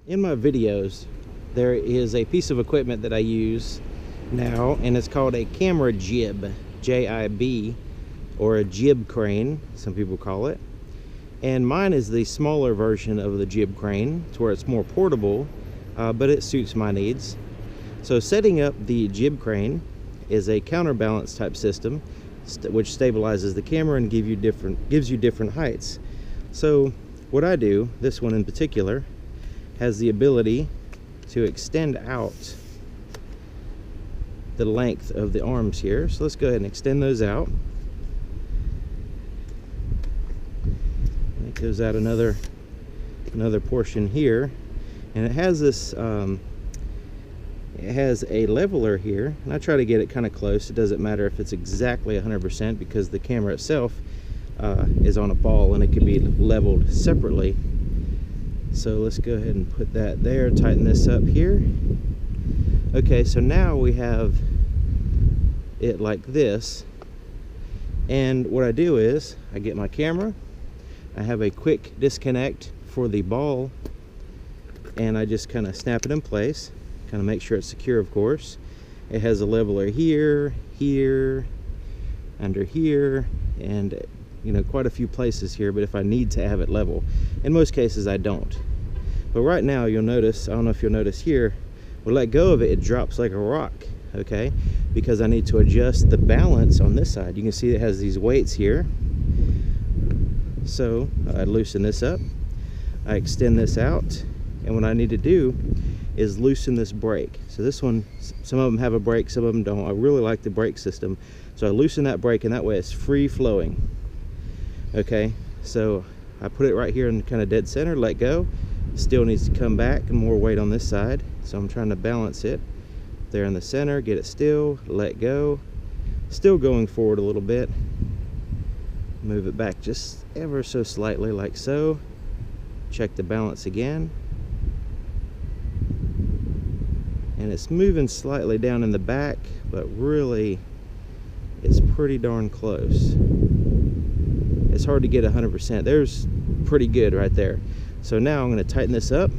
In my videos, there is a piece of equipment that I use now, and it's called a camera jib, J-I-B, or a jib crane, some people call it. And mine is the smaller version of the jib crane, to where it's more portable, but it suits my needs. So setting up the jib crane is a counterbalance type system, which stabilizes the camera and gives you different heights. So what I do, this one in particular, has the ability to extend out the length of the arms here. So let's go ahead and extend those out. It goes out another portion here, and it has this it has a leveler here, and I try to get it kind of close. It doesn't matter if it's exactly 100% because the camera itself is on a ball and it can be leveled separately. So let's go ahead and put that there, tighten this up here. Okay, so now we have it like this. And what I do is, I get my camera, I have a quick disconnect for the ball, and I just kind of snap it in place, kind of make sure it's secure, of course. It has a leveler here, here, under here, and quite a few places here, but if I need to have it level. In most cases I don't. But right now you'll notice, I don't know if you'll notice here, when I let go of it, it drops like a rock, okay? Because I need to adjust the balance on this side. You can see it has these weights here. So I loosen this up, I extend this out, and what I need to do is loosen this brake. So this one, some of them have a brake, some of them don't. I really like the brake system. So I loosen that brake, and that way it's free flowing. Okay, so I put it right here in kind of dead center, let go. Still needs to come back, and more weight on this side. So I'm trying to balance it there in the center, get it still, let go. Still going forward a little bit. Move it back just ever so slightly, like so. Check the balance again. And it's moving slightly down in the back, but really it's pretty darn close. It's hard to get 100%. There's pretty good right there. So now I'm going to tighten this up,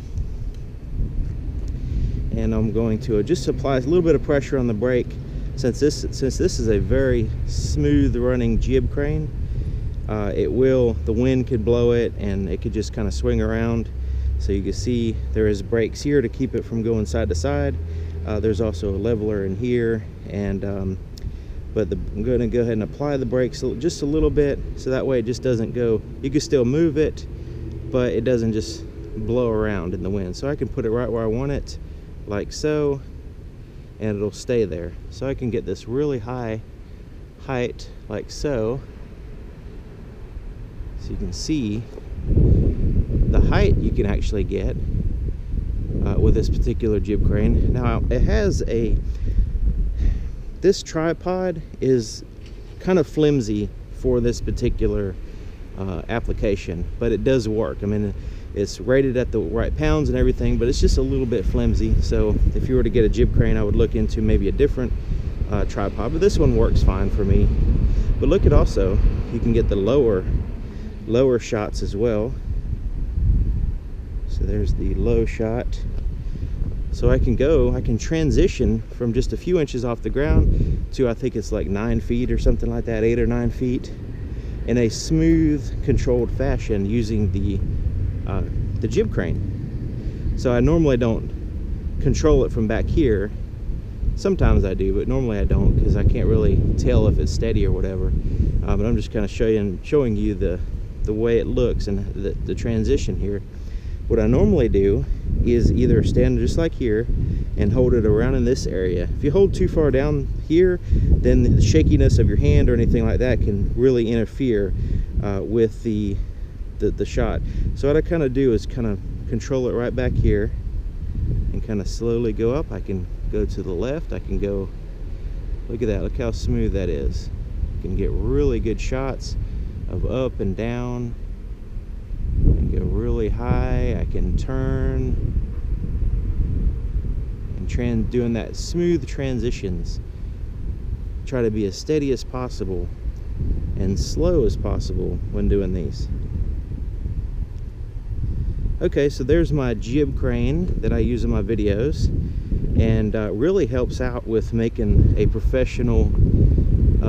and I'm going to just apply a little bit of pressure on the brake. Since this is a very smooth running jib crane, the wind could blow it and it could just kind of swing around. So you can see there is brakes here to keep it from going side to side. There's also a leveler in here, and but I'm going to go ahead and apply the brakes just a little bit, so that way it just doesn't go. You can still move it, but it doesn't just blow around in the wind. So I can put it right where I want it, like so, and it'll stay there. So I can get this really high height, like so. So you can see the height you can actually get with this particular jib crane. Now it has this tripod is kind of flimsy for this particular application, but it does work. I mean, it's rated at the right pounds and everything, but it's just a little bit flimsy. So if you were to get a jib crane, I would look into maybe a different tripod, but this one works fine for me. But look at also, you can get the lower shots as well. So there's the low shot. So I can transition from just a few inches off the ground to, I think it's like 9 feet or something like that, 8 or 9 feet, in a smooth, controlled fashion using the jib crane. So I normally don't control it from back here. Sometimes I do, but normally I don't, because I can't really tell if it's steady or whatever. But I'm just kind of showing you the way it looks and the transition here. What I normally do is either stand just like here and hold it around in this area. If you hold too far down here, then the shakiness of your hand or anything like that can really interfere with the shot. So what I kind of do is kind of control it right back here and kind of slowly go up. I can go to the left, I can go, look at that, look how smooth that is. You can get really good shots of up and down. I can go really high, I can turn, and doing that smooth transitions. Try to be as steady as possible and slow as possible when doing these. Okay, so there's my jib crane that I use in my videos, and really helps out with making a professional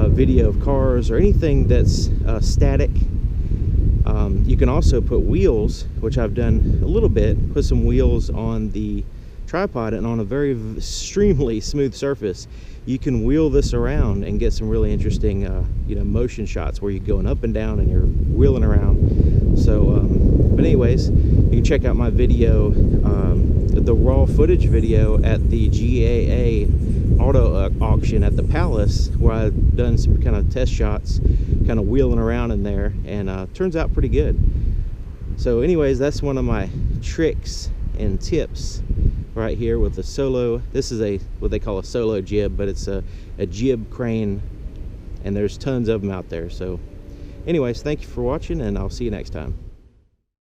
video of cars or anything that's static. You can also put wheels, which I've done a little bit, put some wheels on the tripod, and on a very extremely smooth surface you can wheel this around and get some really interesting you know, motion shots where you're going up and down and you're wheeling around. So but anyways, you can check out my video, the raw footage video at the GAA auto auction at the Palace, where I've done some kind of test shots, kind of wheeling around in there, and turns out pretty good. So anyways, that's one of my tricks and tips right here with the solo. This is what they call a solo jib, but it's a jib crane, and there's tons of them out there. So anyways, thank you for watching, and I'll see you next time.